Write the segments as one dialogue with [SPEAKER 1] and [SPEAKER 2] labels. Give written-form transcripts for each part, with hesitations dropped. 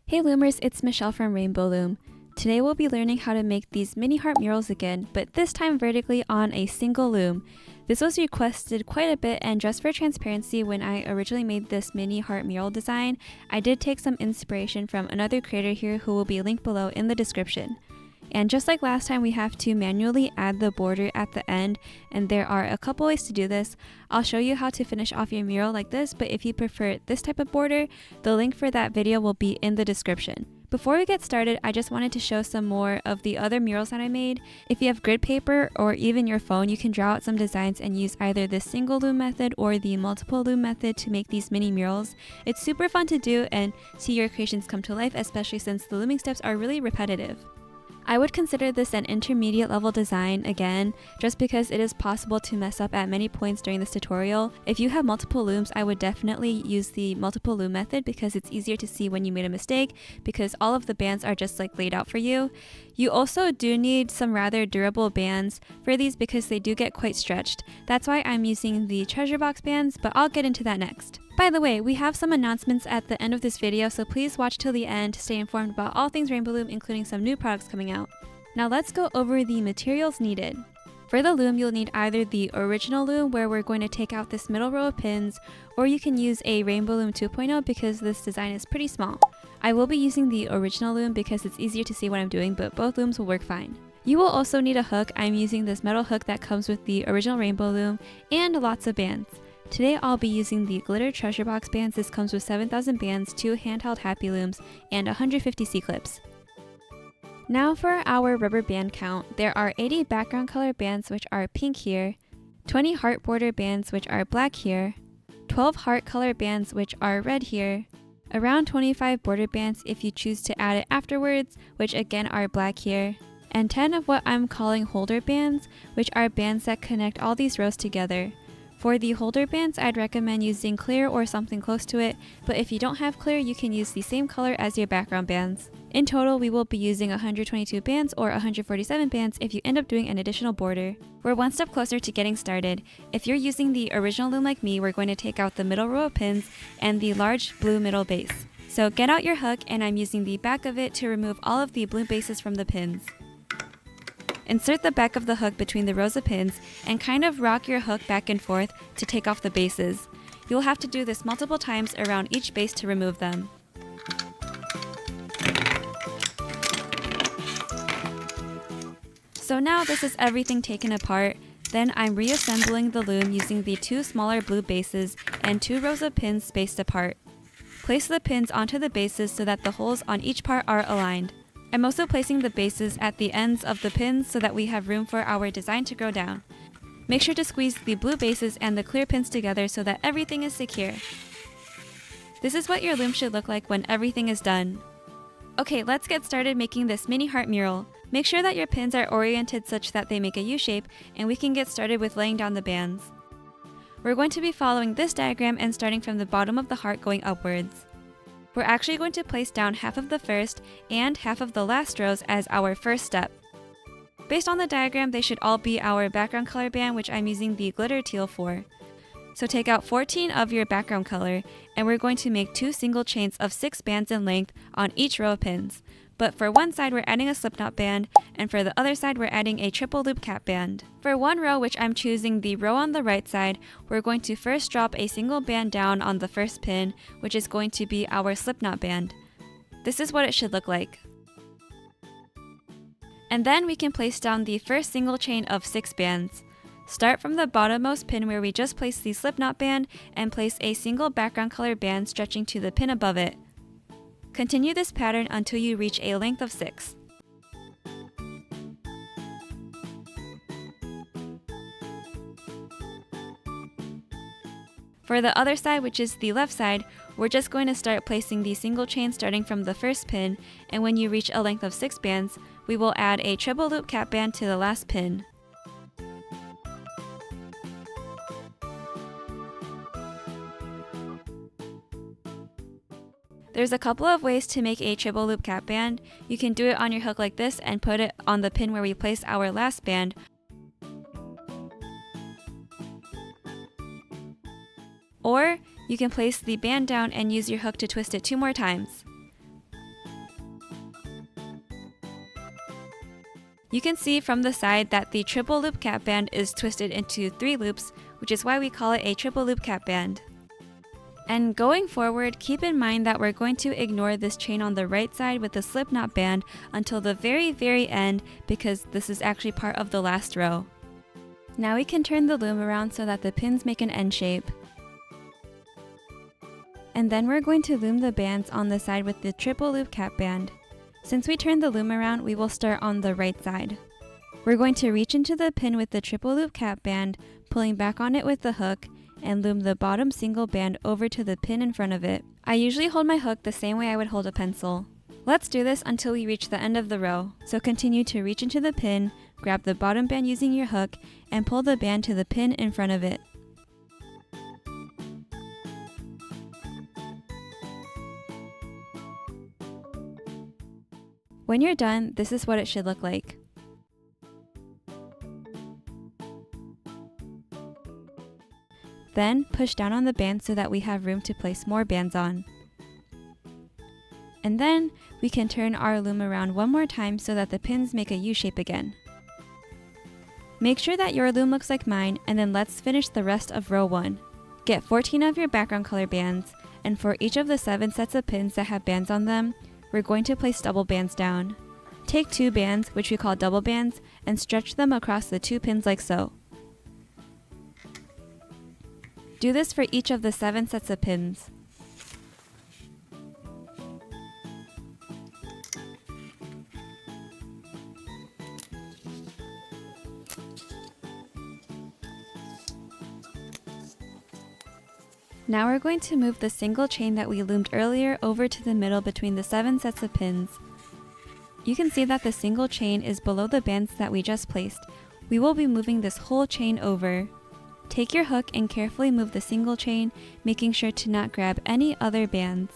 [SPEAKER 1] Hey Loomers, it's Michelle from Rainbow Loom. Today we'll be learning how to make these mini heart murals again, but this time vertically on a single loom. This was requested quite a bit, and just for transparency, when I originally made this mini heart mural design, I did take some inspiration from another creator here who will be linked below in the description. And just like last time, we have to manually add the border at the end, and there are a couple ways to do this. I'll show you how to finish off your mural like this, but if you prefer this type of border, the link for that video will be in the description. Before we get started, I just wanted to show some more of the other murals that I made. If you have grid paper or even your phone, you can draw out some designs and use either the single loom method or the multiple loom method to make these mini murals. It's super fun to do and see your creations come to life, especially since the looming steps are really repetitive. I would consider this an intermediate level design again, just because it is possible to mess up at many points during this tutorial. If you have multiple looms, I would definitely use the multiple loom method because it's easier to see when you made a mistake, because all of the bands are just like laid out for you. You also do need some rather durable bands for these because they do get quite stretched. That's why I'm using the treasure box bands, but I'll get into that next. By the way, we have some announcements at the end of this video, so please watch till the end to stay informed about all things Rainbow Loom, including some new products coming out. Now let's go over the materials needed. For the loom, you'll need either the original loom, where we're going to take out this middle row of pins, or you can use a Rainbow Loom 2.0 because this design is pretty small. I will be using the original loom because it's easier to see what I'm doing, but both looms will work fine. You will also need a hook. I'm using this metal hook that comes with the original Rainbow Loom, and lots of bands. Today I'll be using the glitter treasure box bands. This comes with 7,000 bands, 2 handheld happy looms, and 150 C-clips. Now for our rubber band count. There are 80 background color bands, which are pink here, 20 heart border bands, which are black here, 12 heart color bands, which are red here, around 25 border bands if you choose to add it afterwards, which again are black here, and 10 of what I'm calling holder bands, which are bands that connect all these rows together. For the holder bands, I'd recommend using clear or something close to it, but if you don't have clear, you can use the same color as your background bands. In total, we will be using 122 bands or 147 bands if you end up doing an additional border. We're one step closer to getting started. If you're using the original loom like me, we're going to take out the middle row of pins and the large blue middle base. So get out your hook, and I'm using the back of it to remove all of the blue bases from the pins. Insert the back of the hook between the rows of pins and kind of rock your hook back and forth to take off the bases. You'll have to do this multiple times around each base to remove them. So now this is everything taken apart. Then I'm reassembling the loom using the 2 smaller blue bases and 2 rows of pins spaced apart. Place the pins onto the bases so that the holes on each part are aligned. I'm also placing the bases at the ends of the pins so that we have room for our design to go down. Make sure to squeeze the blue bases and the clear pins together so that everything is secure. This is what your loom should look like when everything is done. Okay, let's get started making this mini heart mural. Make sure that your pins are oriented such that they make a U shape, and we can get started with laying down the bands. We're going to be following this diagram and starting from the bottom of the heart going upwards. We're actually going to place down half of the first and half of the last rows as our first step. Based on the diagram, they should all be our background color band, which I'm using the glitter teal for. So take out 14 of your background color, and we're going to make 2 single chains of 6 bands in length on each row of pins. But for one side, we're adding a slipknot band, and for the other side, we're adding a triple loop cap band. For one row, which I'm choosing the row on the right side, we're going to first drop a single band down on the first pin, which is going to be our slipknot band. This is what it should look like. And then we can place down the first single chain of 6 bands. Start from the bottommost pin where we just placed the slipknot band and place a single background color band stretching to the pin above it. Continue this pattern until you reach a length of 6. For the other side, which is the left side, we're just going to start placing the single chain starting from the first pin, and when you reach a length of 6 bands, we will add a triple loop cap band to the last pin. There's a couple of ways to make a triple loop cap band. You can do it on your hook like this and put it on the pin where we place our last band. Or you can place the band down and use your hook to twist it 2 more times. You can see from the side that the triple loop cap band is twisted into 3 loops, which is why we call it a triple loop cap band. And going forward, keep in mind that we're going to ignore this chain on the right side with the slip knot band until the very end, because this is actually part of the last row. Now we can turn the loom around so that the pins make an N shape. And then we're going to loom the bands on the side with the triple loop cap band. Since we turned the loom around, we will start on the right side. We're going to reach into the pin with the triple loop cap band, pulling back on it with the hook, and loom the bottom single band over to the pin in front of it. I usually hold my hook the same way I would hold a pencil. Let's do this until we reach the end of the row. So continue to reach into the pin, grab the bottom band using your hook, and pull the band to the pin in front of it. When you're done, this is what it should look like. Then push down on the band so that we have room to place more bands on. And then we can turn our loom around one more time so that the pins make a U shape again. Make sure that your loom looks like mine, and then let's finish the rest of row 1. Get 14 of your background color bands, and for each of the 7 sets of pins that have bands on them, we're going to place double bands down. Take 2 bands, which we call double bands, and stretch them across the 2 pins like so. Do this for each of the 7 sets of pins. Now we're going to move the single chain that we loomed earlier over to the middle between the 7 sets of pins. You can see that the single chain is below the bands that we just placed. We will be moving this whole chain over. Take your hook and carefully move the single chain, making sure to not grab any other bands.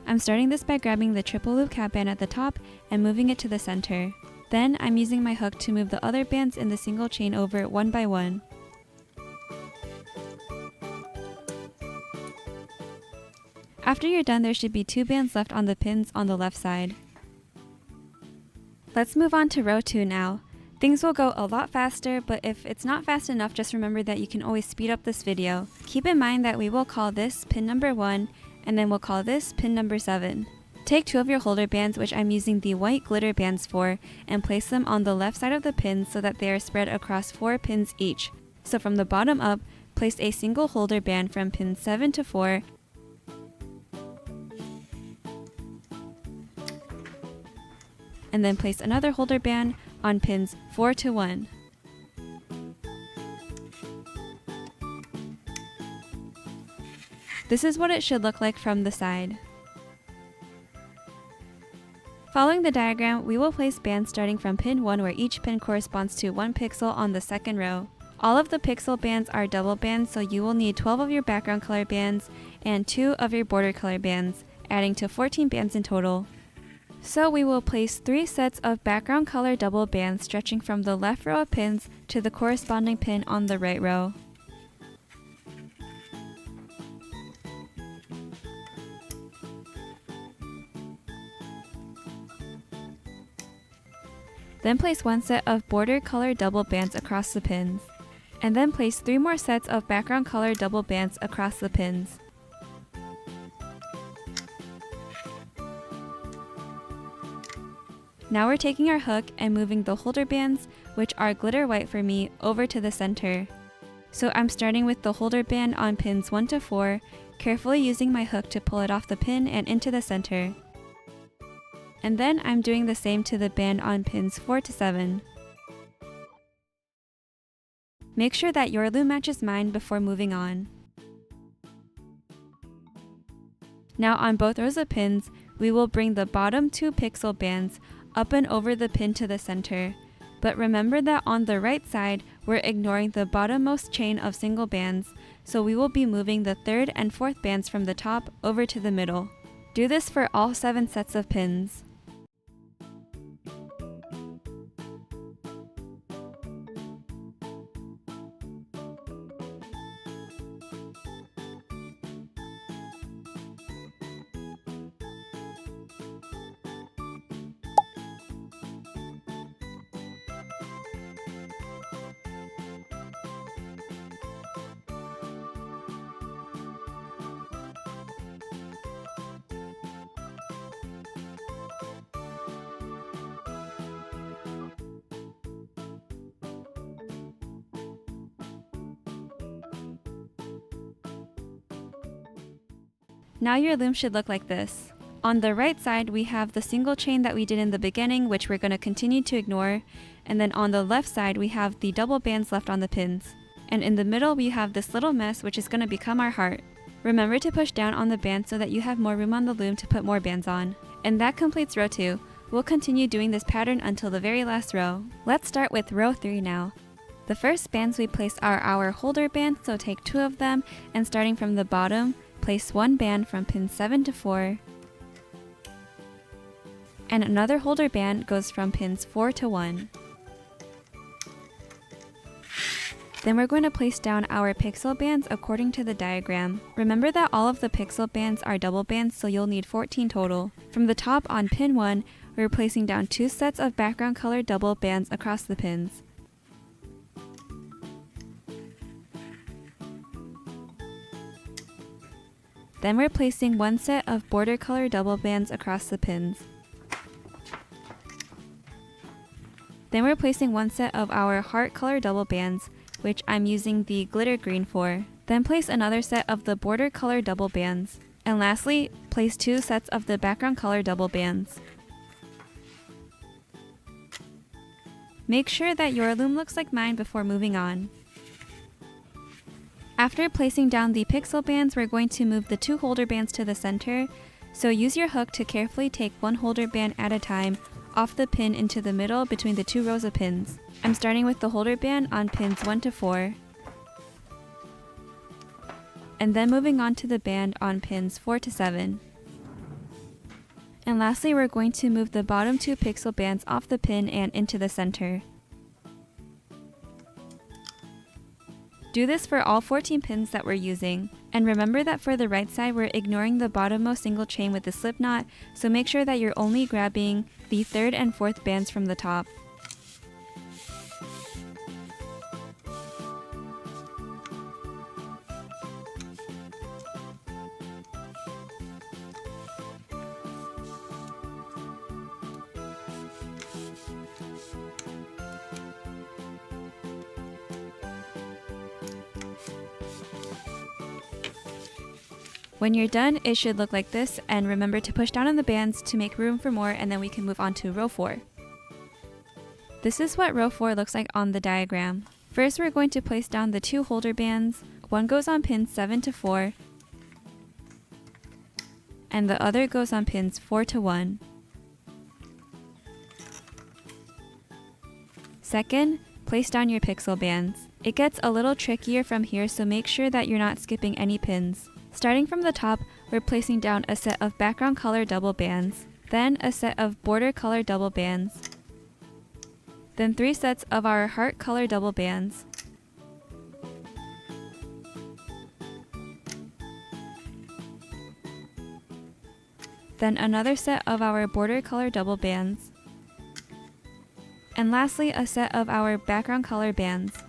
[SPEAKER 1] I'm starting this by grabbing the triple loop cap band at the top and moving it to the center. Then I'm using my hook to move the other bands in the single chain over one by one. After you're done, there should be 2 bands left on the pins on the left side. Let's move on to row 2 now. Things will go a lot faster, but if it's not fast enough, just remember that you can always speed up this video. Keep in mind that we will call this pin number 1, and then we'll call this pin number 7. Take 2 of your holder bands, which I'm using the white glitter bands for, and place them on the left side of the pin so that they are spread across 4 pins each. So from the bottom up, place a single holder band from pins 7 to 4, and then place another holder band on pins 4 to 1. This is what it should look like from the side. Following the diagram, we will place bands starting from pin 1 where each pin corresponds to 1 pixel on the second row. All of the pixel bands are double bands, so you will need 12 of your background color bands and 2 of your border color bands, adding to 14 bands in total. So we will place 3 sets of background color double bands stretching from the left row of pins to the corresponding pin on the right row. Then place 1 set of border color double bands across the pins. And then place 3 more sets of background color double bands across the pins. Now we're taking our hook and moving the holder bands, which are glitter white for me, over to the center. So I'm starting with the holder band on pins 1 to 4, carefully using my hook to pull it off the pin and into the center. And then I'm doing the same to the band on pins 4 to 7. Make sure that your loom matches mine before moving on. Now on both rows of pins, we will bring the bottom 2 pixel bands up and over the pin to the center. But remember that on the right side, we're ignoring the bottommost chain of single bands, so we will be moving the 3rd and 4th bands from the top over to the middle. Do this for all 7 sets of pins. Now your loom should look like this. On the right side, we have the single chain that we did in the beginning, which we're going to continue to ignore. And then on the left side, we have the double bands left on the pins. And in the middle, we have this little mess, which is going to become our heart. Remember to push down on the band so that you have more room on the loom to put more bands on. And that completes row 2. We'll continue doing this pattern until the very last row. Let's start with row 3 now. The first bands we place are our holder bands, so take 2 of them, and starting from the bottom, place 1 band from pins 7 to 4. And another holder band goes from pins 4 to 1. Then we're going to place down our pixel bands according to the diagram. Remember that all of the pixel bands are double bands, so you'll need 14 total. From the top on pin 1, we're placing down 2 sets of background color double bands across the pins. Then we're placing 1 set of border color double bands across the pins. Then we're placing 1 set of our heart color double bands, which I'm using the glitter green for. Then place another set of the border color double bands. And lastly, place 2 sets of the background color double bands. Make sure that your loom looks like mine before moving on. After placing down the pixel bands, we're going to move the 2 holder bands to the center, so use your hook to carefully take 1 holder band at a time off the pin into the middle between the 2 rows of pins. I'm starting with the holder band on pins 1 to 4, and then moving on to the band on pins 4 to 7. And lastly, we're going to move the bottom 2 pixel bands off the pin and into the center. Do this for all 14 pins that we're using. And remember that for the right side, we're ignoring the bottommost single chain with the slip knot, so make sure that you're only grabbing the 3rd and 4th bands from the top. When you're done, it should look like this, and remember to push down on the bands to make room for more, and then we can move on to row 4. This is what row 4 looks like on the diagram. First, we're going to place down the 2 holder bands. One goes on pins 7 to 4, and the other goes on pins 4 to 1. Second, place down your pixel bands. It gets a little trickier from here, so make sure that you're not skipping any pins. Starting from the top, we're placing down a set of background color double bands, then a set of border color double bands, then 3 sets of our heart color double bands, then another set of our border color double bands, and lastly a set of our background color bands.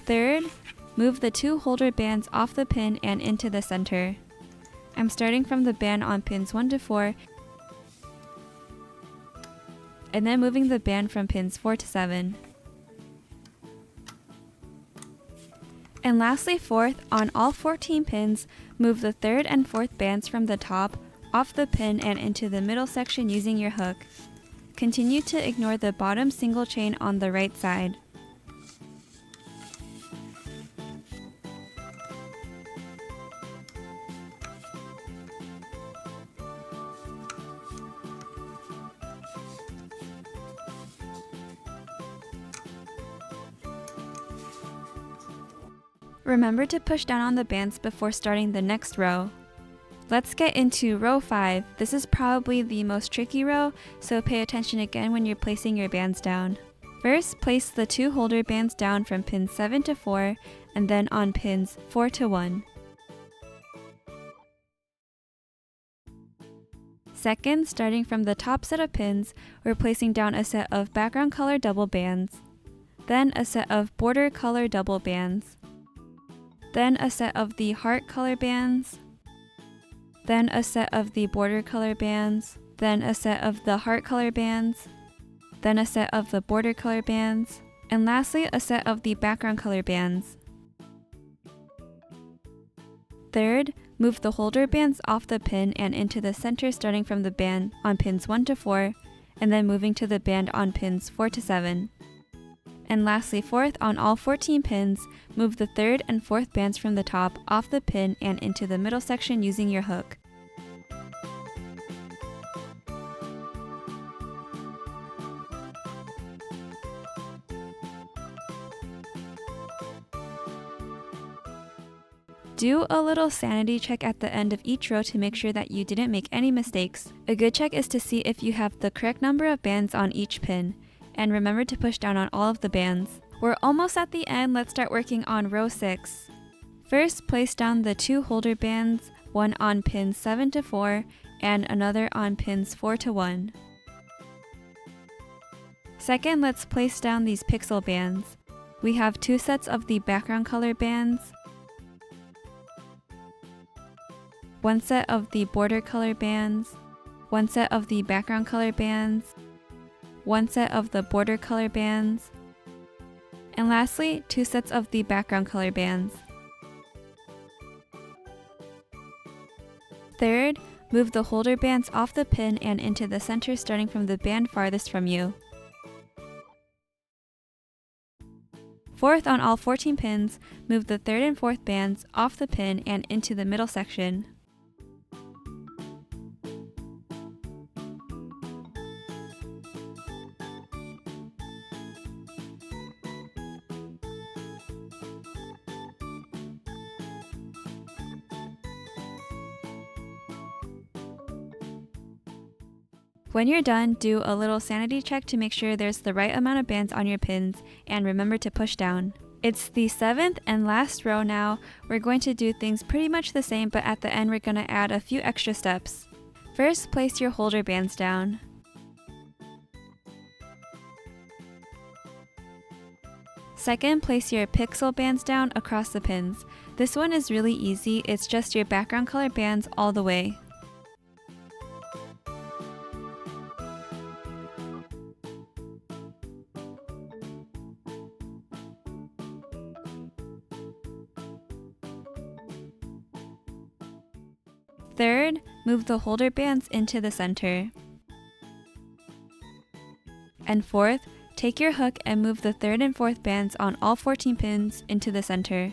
[SPEAKER 1] Third, move the 2 holder bands off the pin and into the center. I'm starting from the band on pins 1 to 4, and then moving the band from pins 4 to 7. And lastly, fourth, on all 14 pins, move the 3rd and 4th bands from the top, off the pin and into the middle section using your hook. Continue to ignore the bottom single chain on the right side. Remember to push down on the bands before starting the next row. Let's get into row 5. This is probably the most tricky row, so pay attention again when you're placing your bands down. First, place the 2 holder bands down from pins 7 to 4, and then on pins 4 to 1. Second, starting from the top set of pins, we're placing down a set of background color double bands, then a set of border color double bands, then a set of the heart color bands, then a set of the border color bands, then a set of the heart color bands, then a set of the border color bands, and lastly a set of the background color bands. Third, Move the holder bands off the pin and into the center starting from the band on pins 1 to 4, and then moving to the band on pins 4 to 7. And lastly, fourth, on all 14 pins, move the third and fourth bands from the top off the pin and into the middle section using your hook. Do a little sanity check at the end of each row to make sure that you didn't make any mistakes. A good check is to see if you have the correct number of bands on each pin, and remember to push down on all of the bands. We're almost at the end. Let's start working on row 6. First, place down the 2 holder bands, one on pins 7 to 4 and another on pins 4 to 1. Second, let's place down these pixel bands. We have 2 sets of the background color bands, 1 set of the border color bands, 1 set of the background color bands, 1 set of the border color bands, and lastly, 2 sets of the background color bands. Third, move the holder bands off the pin and into the center starting from the band farthest from you. Fourth, on all 14 pins, move the third and fourth bands off the pin and into the middle section. When you're done, do a little sanity check to make sure there's the right amount of bands on your pins, and remember to push down. It's the 7th and last row now. We're going to do things pretty much the same, but at the end we're going to add a few extra steps. First, place your holder bands down. Second, place your pixel bands down across the pins. This one is really easy. It's just your background color bands all the way. Third, move the holder bands into the center. And fourth, take your hook and move the third and fourth bands on all 14 pins into the center.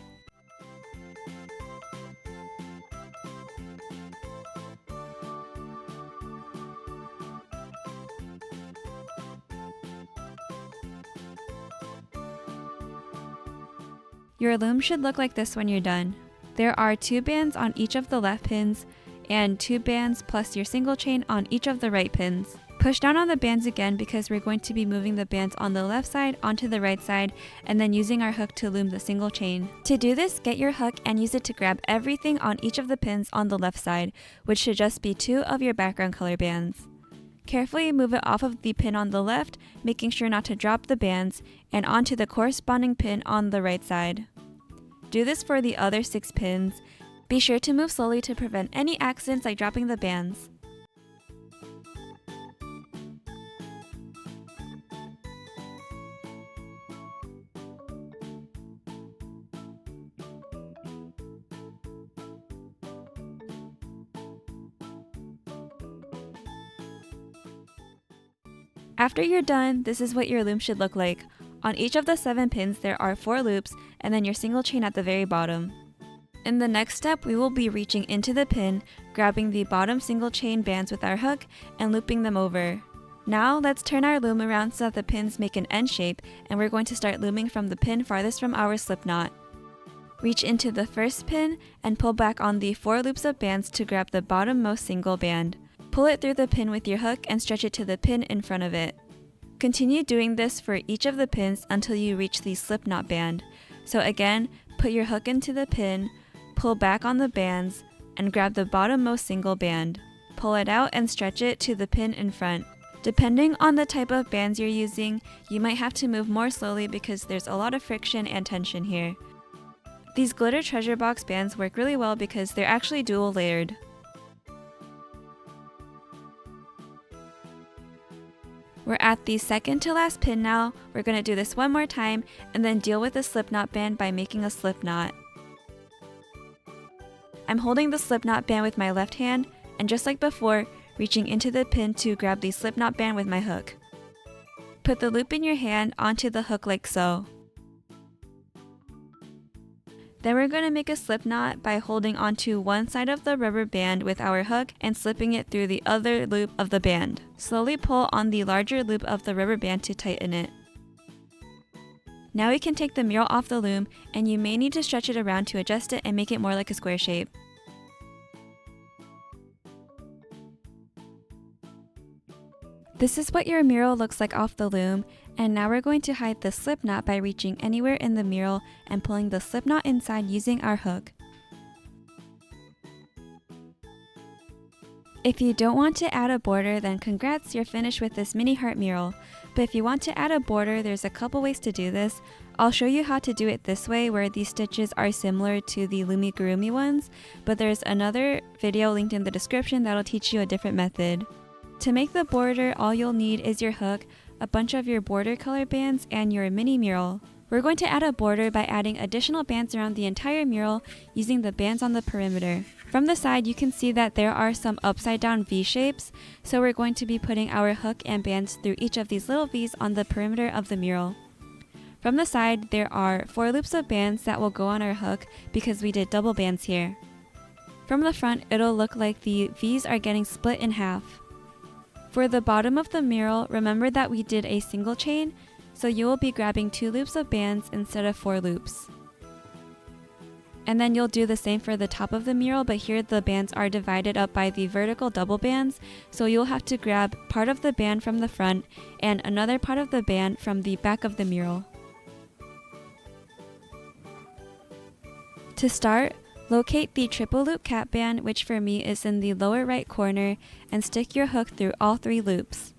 [SPEAKER 1] Your loom should look like this when you're done. There are 2 bands on each of the left pins, and 2 bands plus your single chain on each of the right pins. Push down on the bands again because we're going to be moving the bands on the left side onto the right side and then using our hook to loom the single chain. To do this, get your hook and use it to grab everything on each of the pins on the left side, which should just be 2 of your background color bands. Carefully move it off of the pin on the left, making sure not to drop the bands, and onto the corresponding pin on the right side. Do this for the other 6 pins. Be sure to move slowly to prevent any accidents like dropping the bands. After you're done, this is what your loom should look like. On each of the 7 pins there are 4 loops and then your single chain at the very bottom. In the next step, we will be reaching into the pin, grabbing the bottom single chain bands with our hook, and looping them over. Now let's turn our loom around so that the pins make an N shape, and we're going to start looming from the pin farthest from our slip knot. Reach into the first pin and pull back on the 4 loops of bands to grab the bottommost single band. Pull it through the pin with your hook and stretch it to the pin in front of it. Continue doing this for each of the pins until you reach the slip knot band. So again, put your hook into the pin, pull back on the bands, and grab the bottommost single band. Pull it out and stretch it to the pin in front. Depending on the type of bands you're using, you might have to move more slowly because there's a lot of friction and tension here. These glitter treasure box bands work really well because they're actually dual layered. We're at the second to last pin now. We're going to do this one more time and then deal with the slip knot band by making a slip knot. I'm holding the slipknot band with my left hand, and just like before, reaching into the pin to grab the slipknot band with my hook. Put the loop in your hand onto the hook like so. Then we're going to make a slip knot by holding onto one side of the rubber band with our hook and slipping it through the other loop of the band. Slowly pull on the larger loop of the rubber band to tighten it. Now we can take the mural off the loom, and you may need to stretch it around to adjust it and make it more like a square shape. This is what your mural looks like off the loom, and now we're going to hide the slip knot by reaching anywhere in the mural and pulling the slip knot inside using our hook. If you don't want to add a border, then congrats, you're finished with this mini heart mural. But if you want to add a border, there's a couple ways to do this. I'll show you how to do it this way, where these stitches are similar to the loomigurumi ones, but there's another video linked in the description that'll teach you a different method. To make the border, all you'll need is your hook, a bunch of your border color bands, and your mini mural. We're going to add a border by adding additional bands around the entire mural using the bands on the perimeter. From the side, you can see that there are some upside down V shapes, so we're going to be putting our hook and bands through each of these little V's on the perimeter of the mural. From the side, there are 4 loops of bands that will go on our hook because we did double bands here. From the front, it'll look like the V's are getting split in half. For the bottom of the mural, remember that we did a single chain, so you will be grabbing 2 loops of bands instead of 4 loops. And then you'll do the same for the top of the mural, but here the bands are divided up by the vertical double bands, so you'll have to grab part of the band from the front and another part of the band from the back of the mural. To start, locate the triple loop cap band, which for me is in the lower right corner, and stick your hook through all 3 loops.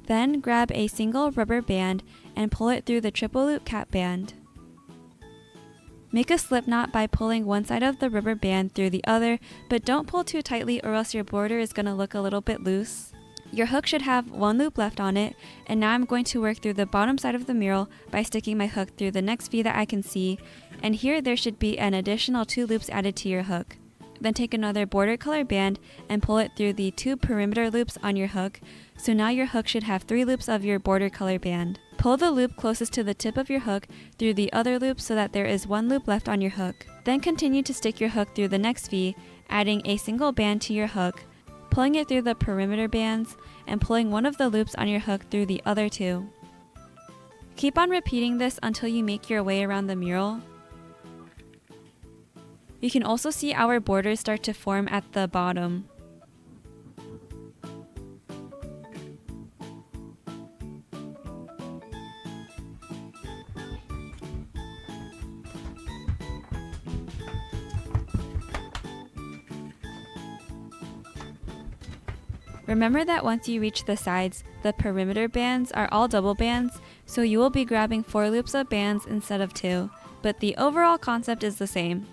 [SPEAKER 1] Then grab a single rubber band and pull it through the triple loop cap band. Make a slip knot by pulling one side of the rubber band through the other, but don't pull too tightly or else your border is going to look a little bit loose. Your hook should have 1 loop left on it, and now I'm going to work through the bottom side of the mural by sticking my hook through the next V that I can see, and here there should be an additional 2 loops added to your hook. Then take another border color band and pull it through the 2 perimeter loops on your hook, so now your hook should have 3 loops of your border color band. Pull the loop closest to the tip of your hook through the other loop so that there is 1 loop left on your hook. Then continue to stick your hook through the next V, adding a single band to your hook, pulling it through the perimeter bands, and pulling one of the loops on your hook through the other 2. Keep on repeating this until you make your way around the mural. You can also see our borders start to form at the bottom. Remember that once you reach the sides, the perimeter bands are all double bands, so you will be grabbing 4 loops of bands instead of 2, but the overall concept is the same.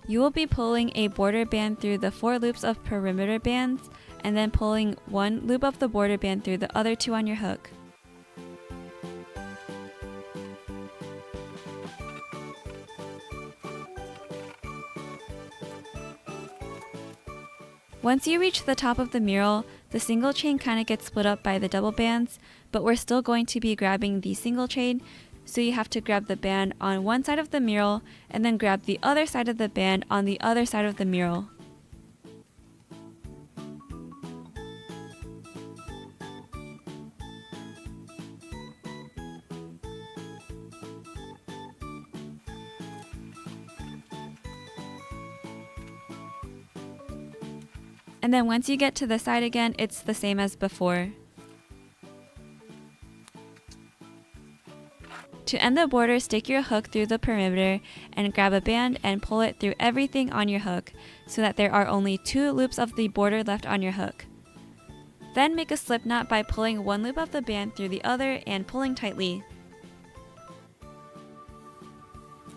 [SPEAKER 1] You will be pulling a border band through the 4 loops of perimeter bands, and then pulling 1 loop of the border band through the other 2 on your hook. Once you reach the top of the mural, the single chain kind of gets split up by the double bands, but we're still going to be grabbing the single chain, so you have to grab the band on one side of the mural and then grab the other side of the band on the other side of the mural. And then once you get to the side again, it's the same as before. To end the border, stick your hook through the perimeter and grab a band and pull it through everything on your hook so that there are only 2 loops of the border left on your hook. Then make a slip knot by pulling 1 loop of the band through the other and pulling tightly.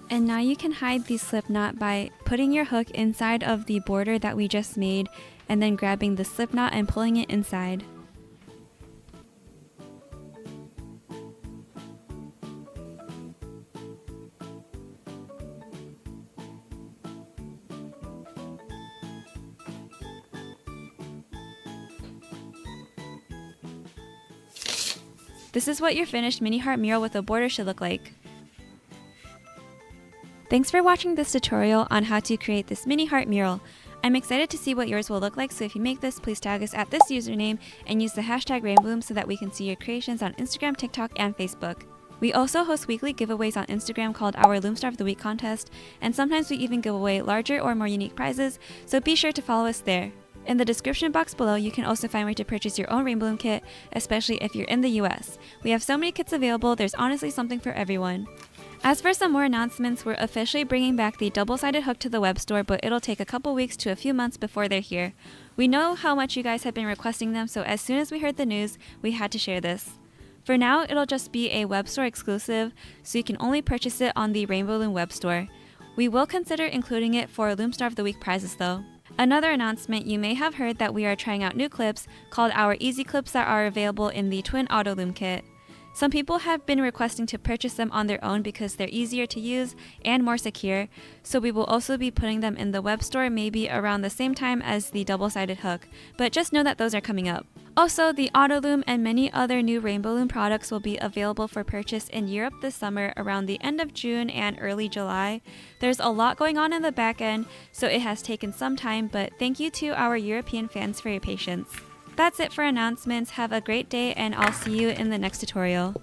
[SPEAKER 1] And now you can hide the slip knot by putting your hook inside of the border that we just made and then grabbing the slip knot and pulling it inside. This is what your finished mini heart mural with a border should look like. Thanks for watching this tutorial on how to create this mini heart mural. I'm excited to see what yours will look like, so if you make this, please tag us at this username and use the hashtag RainbowLoom so that we can see your creations on Instagram, TikTok, and Facebook. We also host weekly giveaways on Instagram called our Loom Star of the Week contest, and sometimes we even give away larger or more unique prizes, so be sure to follow us there. In the description box below, you can also find where to purchase your own Rainbow Loom kit, especially if you're in the US. We have so many kits available, there's honestly something for everyone. As for some more announcements, we're officially bringing back the double-sided hook to the web store, but it'll take a couple weeks to a few months before they're here. We know how much you guys have been requesting them, so as soon as we heard the news, we had to share this. For now, it'll just be a web store exclusive, so you can only purchase it on the Rainbow Loom web store. We will consider including it for Loom Star of the Week prizes though. Another announcement, you may have heard that we are trying out new clips called our Easy Clips that are available in the Twin Auto Loom kit. Some people have been requesting to purchase them on their own because they're easier to use and more secure, so we will also be putting them in the web store maybe around the same time as the double-sided hook, but just know that those are coming up. Also, the Auto Loom and many other new Rainbow Loom products will be available for purchase in Europe this summer around the end of June and early July. There's a lot going on in the back end, so it has taken some time, but thank you to our European fans for your patience. That's it for announcements. Have a great day, and I'll see you in the next tutorial.